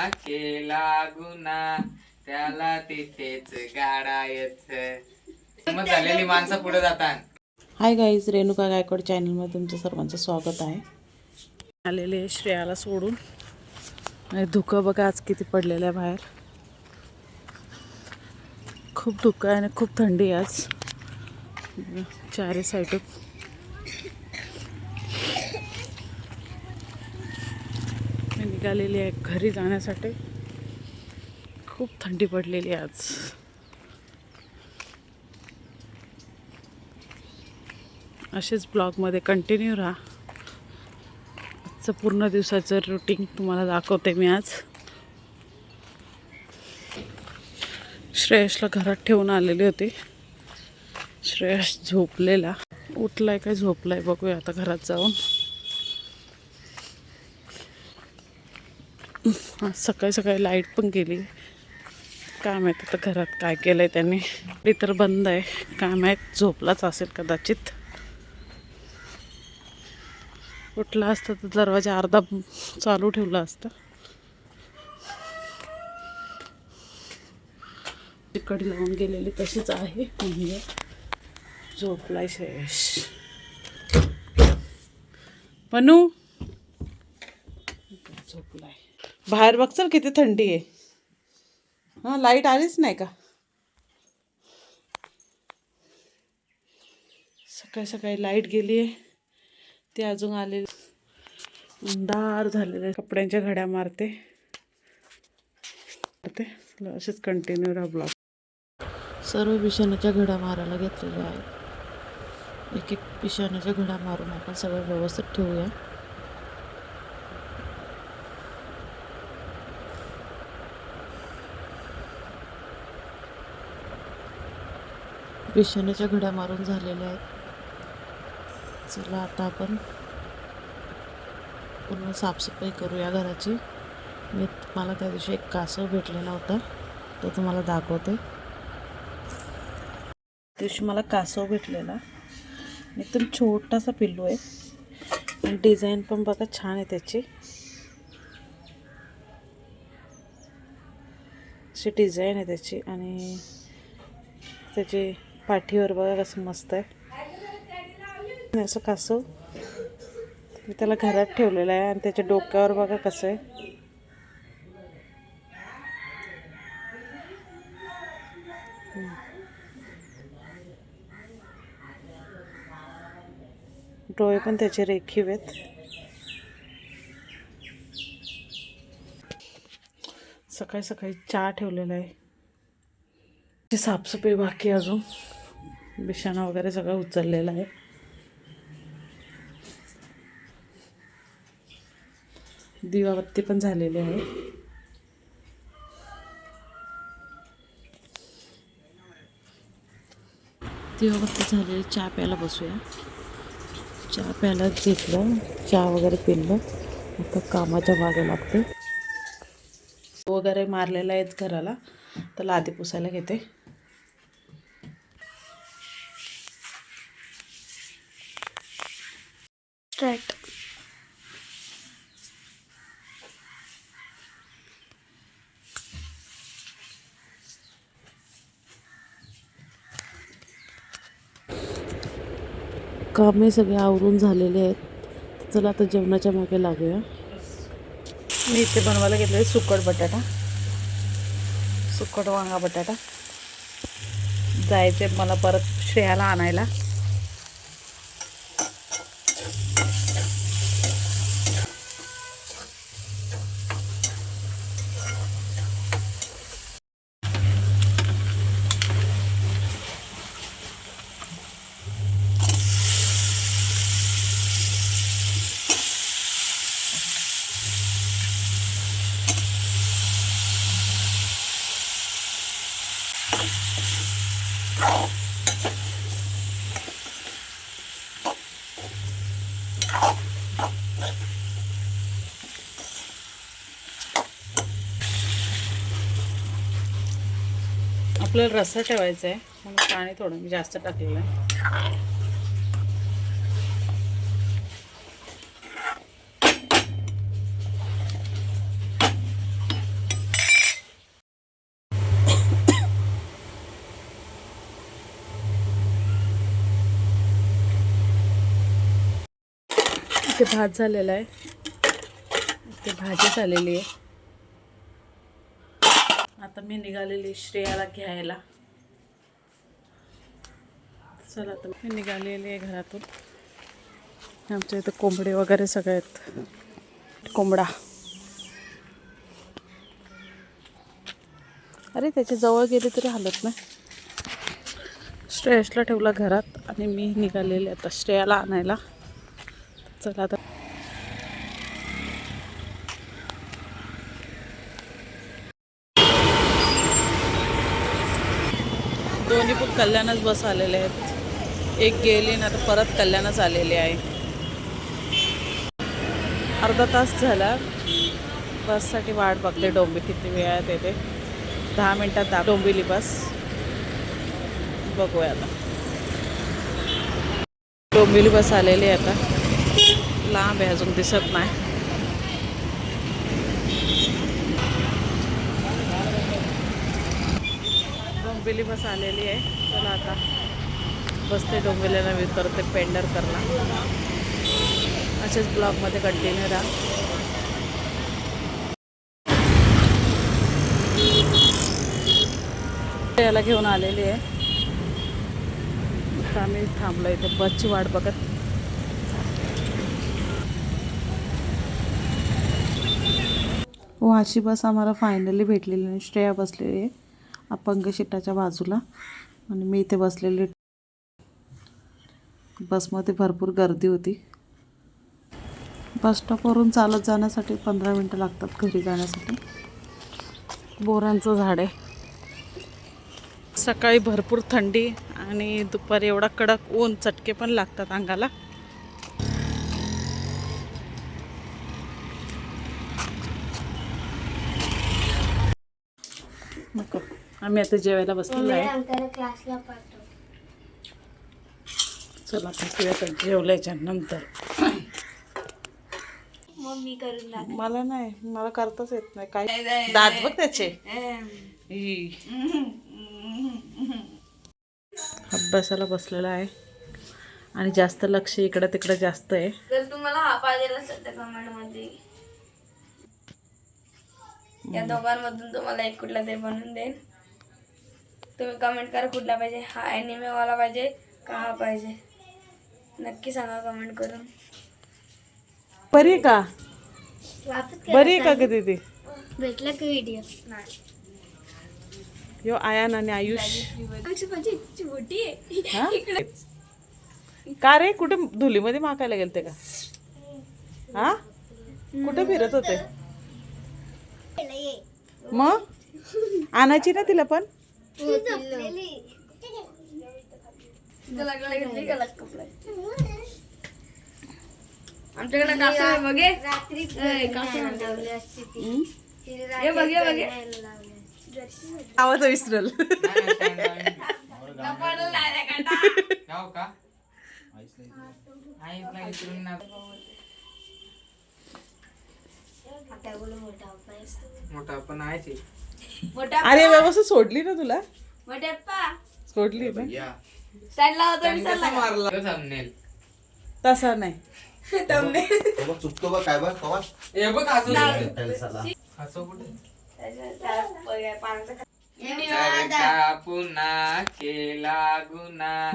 केला गुन्हा त्याला तिथेच गाडायचं मग झालेली माणसं पुढे जातात. हाय गाईज, रेणुका गायकवाड चॅनलमध्ये तुमचं सर्वांचं स्वागत आहे. आलेले श्रेयाला सोडून. आणि धुकं बघा आज किती पडलेलं आहे बाहेर. खूप धुकं आहे आणि खूप थंडी आहे आज चारी साईडून. मी निघालेली आहे घरी जाण्यासाठी. खूप थंडी पडलेली आहे आज. असेच ब्लॉगमध्ये कंटिन्यू राहा. आजचं पूर्ण दिवसाचं रुटीन तुम्हाला दाखवते मी आज. श्रेयसला घरात ठेवून आलेली होती. श्रेयस झोपलेला, उठलाय काय झोपलाय बघूया आता घरात जाऊन. आज सकाळी सकाळी लाईट पण गेली. काय माहीत आता घरात काय केलंय त्यांनी. तर बंद आहे, काय माहीत झोपलाच असेल कदाचित. उठला असता तर दरवाजा अर्धा चालू ठेवला असता. कडी लावून गेलेली तशीच आहे म्हणजे झोपलाय श्रेयस. बनू झोपलाय. बाहेर बघ चल किती थंडी आहे. हां, लाईट आलीच नाही का. सकाळी सकाळी लाईट गेली आहे, ते अजून आले. अंधार झालेले. कपड्यांच्या घड्या मारते. असेच कंटिन्यू राहा ब्लॉग. सर्व बिछाण्याच्या घड्या मारायला घेतलेल्या आहेत. एक एक बिछाण्याच्या घड्या मारून आपण सगळं व्यवस्थित ठेवूया. बिछाण्याच्या घड्या मारून झालेल्या आहेत. चला आता आपण पूर्ण साफसफाई करूया घराची. मी मला त्या दिवशी एक कासव भेटलेला होता, तो तुम्हाला दाखवते. त्या दिवशी मला कासव भेटलेला. एकदम छोटासा पिल्लू आहे आणि डिझाईन पण बघा छान आहे त्याची. अशी डिझाईन आहे त्याची आणि त्याची पाठीवर बघा कसं मस्त आहे. असं कासव मी त्याला घरात ठेवलेलं आहे आणि त्याच्या डोक्यावर बघा कसं आहे. डोळे पण त्याचे रेखीव आहेत. सकाळी सकाळी चहा ठेवलेला आहे. साफसफाई बाकी अजून. बिछाना वगैरे सगळं उचललेला आहे. दिवाबत्ती पण झालेली आहे. दिवाबत्ती झालेली. चहा प्यायला बसूया. चहा प्यायला घेतलं, चहा वगैरे पिलं. आता कामाच्या मागे लागते. वगैरे मारलेला आहेत घराला, तर लादी पुसायला घेते. स्टार्ट. कामे सगळे आवरून झालेले आहेत. चला आता जेवणाच्या मागे लागूया. मी इथे बनवायला घेतलं आहे सुकट बटाटा, सुकट वांगा बटाटा. जायचे मला परत श्रेयाला आणायला. आपल्याला रस्सा ठेवायचा आहे म्हणून पाणी थोडं मी जास्त टाकलेलं आहे. इथे भात झालेला आहे, इथे भाजी झालेली आहे. आता मी निघालेली श्रेयाला घ्यायला. चला आता मी निघालेली आहे घरातून. आमच्या इथे कोंबडे वगैरे सगळे आहेत. कोंबडा, अरे त्याच्या जवळ गेले तरी हालत नाही. श्रेयसला ठेवला घरात आणि मी निघालेले आता श्रेयाला आणायला. चला आता दोन्ही पण कल्याणच बस आलेले आहेत. एक गेली ना आता परत कल्याणच आलेली आहे. अर्धा तास झाला बससाठी वाट बघते. डोंबिवली किती वेळात येते. 10 मिनिटात डोंबिवली बस. बघूया आता. डोंबिवली बस आलेली आहे आता. लांब आहे अजून दिसत नाही. डोंबिवली बस आलेली आहे. चला आता बसते डोंबिवलीला, उतरते पेंढरकरला. असेच ब्लॉगमध्ये कंटिन्यू राहा. याला घेऊन आलेली आहे. आता आम्ही थांबलो इथे बसची वाट बघत. अशी बस आम्हाला फायनली भेटलेली आहे. श्रेया बसलेली आहे अपंग शीटाच्या बाजूला आणि मी इथे बसलेली. बसमध्ये भरपूर गर्दी होती. बस स्टॉपवरून चालत जाण्यासाठी 15 मिनटं लागतात घरी जाण्यासाठी. बोरांचं झाड आहे. सकाळी भरपूर थंडी आणि दुपारी एवढा कडक ऊन, चटके पण लागतात अंगाला. नको, आम्ही आता जेवायला बसलेलो आहे. चला आता जेवल्याच्या नंतर. मला नाही, मला करताच येत नाही काय. दात बघ त्याचे. अभ्यासाला बसलेला आहे आणि जास्त लक्ष इकडे तिकडे जास्त आहे. जर तुम्हाला हा पाहिजे असेल तर कमेंट मध्ये या दोघांमधून तुम्हाला एक कुठला तरी बनवून देईन. तुम्ही कमेंट करा कुठला पाहिजे. हा अॅनिमे वाला पाहिजे का हा पाहिजे, नक्की सांगा कमेंट करून. बरी आहे का? बरी आहे का ग दीदी? भेटला की व्हिडिओ नाही. यो आयान आणि आयुष. हा? का रे, कुठे धुलीमध्ये माकायला गेलते का? हा, कुठे फिरत होते मग? आणायची ना तिला पण. आमच्याकडे कासव आहे बघे. हे बघे बघे आवाज विसरल. जाऊ का? आईला विचारून ना. मोठा पण आहे. अरे व्यवस्थित सोडली ना तुला? मोठ्याप्पा सोडली ना. स्टँडला होतो मी. कसा मारला थंबनेल? तसा नाही. चुकतो बघ काय बघ कवा हे बघ हसू साला हसू कुठे? पाण्याचा जर का पुन्हा केला गुन्हा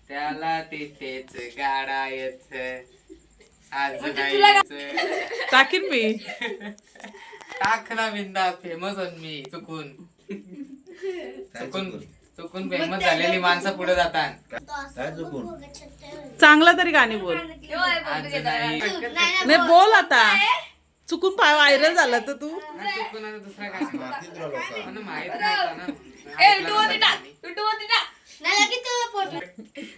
त्याला तिथेच गाडायचं. आज नाही टाकीन मी. टाक ना बिंदा. फेमस होत मी. चुकून चुकून चुकून फेमस झालेली माणसं पुढे जातात. काय चुकून चांगला तरी गाणी बोल. आज नाही नाही बोल आता. चुकून पाय व्हायरल झाला तर तू. चुकून आता दुसरा काय मारतील तुला लोकं. मला माहित नव्हतं ना.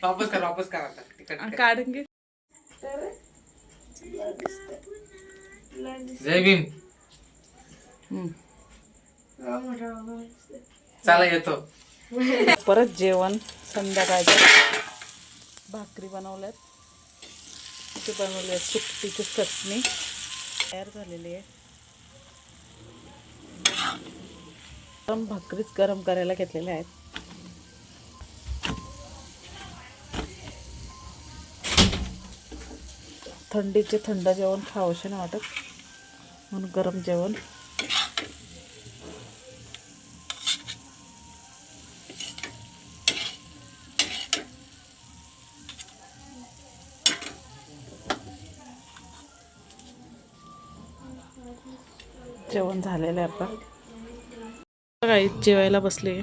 वापस कर आता तिकडे. काढून घे. जय भीम. चला येतो. परत जेवण संध्याकाळचं. भाकरी बनवल्यात. इथे बनवली सुकटीची चटणी तयार झालेली आहे. गरम भाकरीच गरम करायला घेतलेल्या आहेत. थंडीचे थंड जेवण खावंसे नाही वाटत, म्हणून गरम जेवण. जेवण झालेलं आहे आता. काही जेवायला बसले.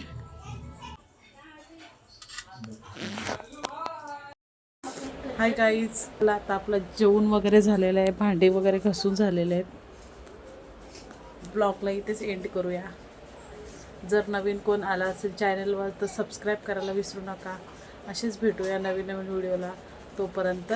हाय गाईज, आता आपलं जेवण वगैरे झालेलं आहे, भांडे वगैरे घासून झालेले आहेत. ब्लॉगला इथेच एंड करूया. जर नवीन कोण आला असेल चॅनलवर तर सबस्क्राईब करायला विसरू नका. असेच भेटूया नवीन नवीन व्हिडिओला. तोपर्यंत